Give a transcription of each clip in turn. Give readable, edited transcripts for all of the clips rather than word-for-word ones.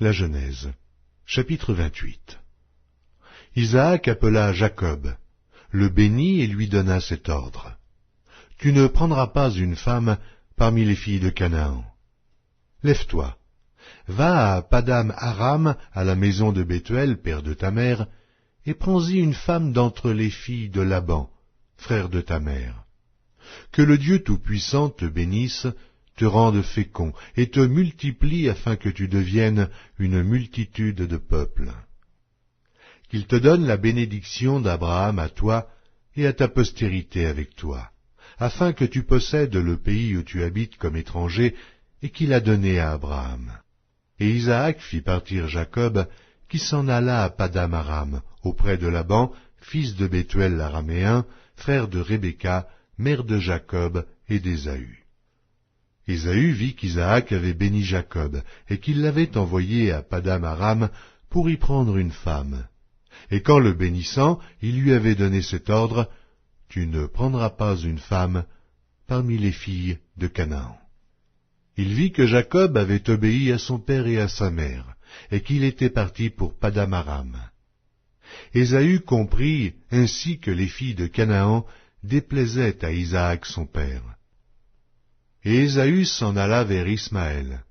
La Genèse, chapitre 28. Isaac appela Jacob, le bénit et lui donna cet ordre. Tu ne prendras pas une femme parmi les filles de Canaan. Lève-toi, va à Padam Aram, à la maison de Bethuel, père de ta mère, et prends-y une femme d'entre les filles de Laban, frère de ta mère. Que le Dieu Tout-Puissant te bénisse, te rende fécond, et te multiplie afin que tu deviennes une multitude de peuples. Qu'il te donne la bénédiction d'Abraham à toi et à ta postérité avec toi, afin que tu possèdes le pays où tu habites comme étranger, et qu'il a donné à Abraham. Et Isaac fit partir Jacob, qui s'en alla à Padam Aram, auprès de Laban, fils de Bethuel l'Araméen, frère de Rebecca, mère de Jacob et d'Ésaü. Ésaü vit qu'Isaac avait béni Jacob, et qu'il l'avait envoyé à Padam Aram pour y prendre une femme. Et qu'en le bénissant, il lui avait donné cet ordre, « Tu ne prendras pas une femme parmi les filles de Canaan. » Il vit que Jacob avait obéi à son père et à sa mère, et qu'il était parti pour Padam Aram. Ésaü comprit ainsi que les filles de Canaan déplaisaient à Isaac son père. Et Ésaü s'en alla vers Ismaël.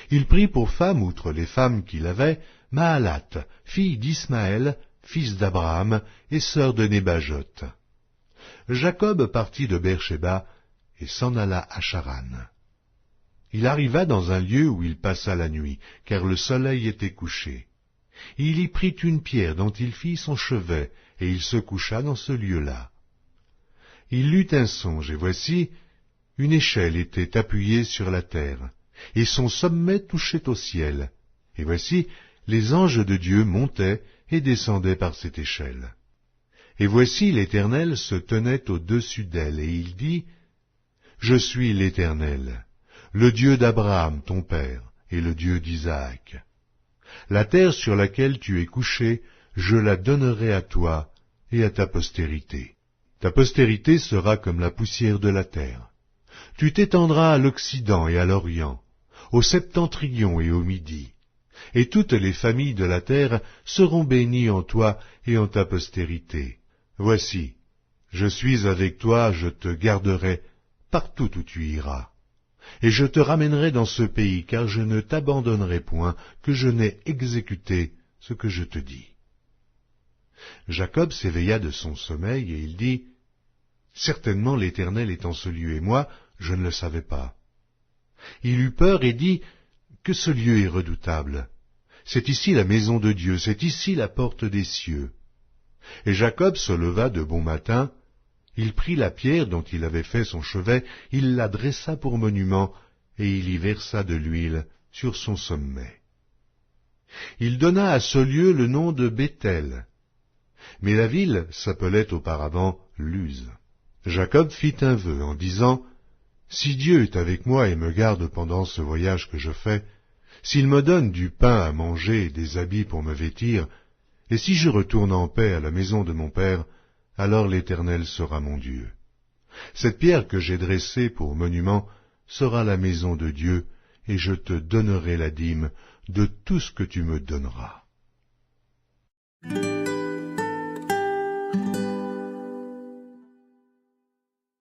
Il prit pour femme, outre les femmes qu'il avait, Mahalat, fille d'Ismaël, fils d'Abraham, et sœur de Nébajoth. Jacob partit de Beer-Shéba et s'en alla à Charan. Il arriva dans un lieu où il passa la nuit, car le soleil était couché. Il y prit une pierre dont il fit son chevet, et il se coucha dans ce lieu-là. Il eut un songe, et voici, une échelle était appuyée sur la terre, et son sommet touchait au ciel. Et voici, les anges de Dieu montaient et descendaient par cette échelle. Et voici l'Éternel se tenait au-dessus d'elle, et il dit, « Je suis l'Éternel, le Dieu d'Abraham ton père, et le Dieu d'Isaac. La terre sur laquelle tu es couché, je la donnerai à toi et à ta postérité. Ta postérité sera comme la poussière de la terre. Tu t'étendras à l'Occident et à l'Orient, au septentrion et au Midi, et toutes les familles de la terre seront bénies en toi et en ta postérité. Voici, je suis avec toi, je te garderai partout où tu iras. Et je te ramènerai dans ce pays, car je ne t'abandonnerai point, que je n'ai exécuté ce que je te dis. » Jacob s'éveilla de son sommeil, et il dit, « Certainement l'Éternel est en ce lieu, et moi, je ne le savais pas. » Il eut peur et dit, « Que ce lieu est redoutable. C'est ici la maison de Dieu, c'est ici la porte des cieux. » Et Jacob se leva de bon matin. Il prit la pierre dont il avait fait son chevet, il la dressa pour monument, et il y versa de l'huile sur son sommet. Il donna à ce lieu le nom de Béthel, mais la ville s'appelait auparavant Luz. Jacob fit un vœu en disant, « Si Dieu est avec moi et me garde pendant ce voyage que je fais, s'il me donne du pain à manger et des habits pour me vêtir, et si je retourne en paix à la maison de mon père, alors l'Éternel sera mon Dieu. Cette pierre que j'ai dressée pour monument sera la maison de Dieu, et je te donnerai la dîme de tout ce que tu me donneras. »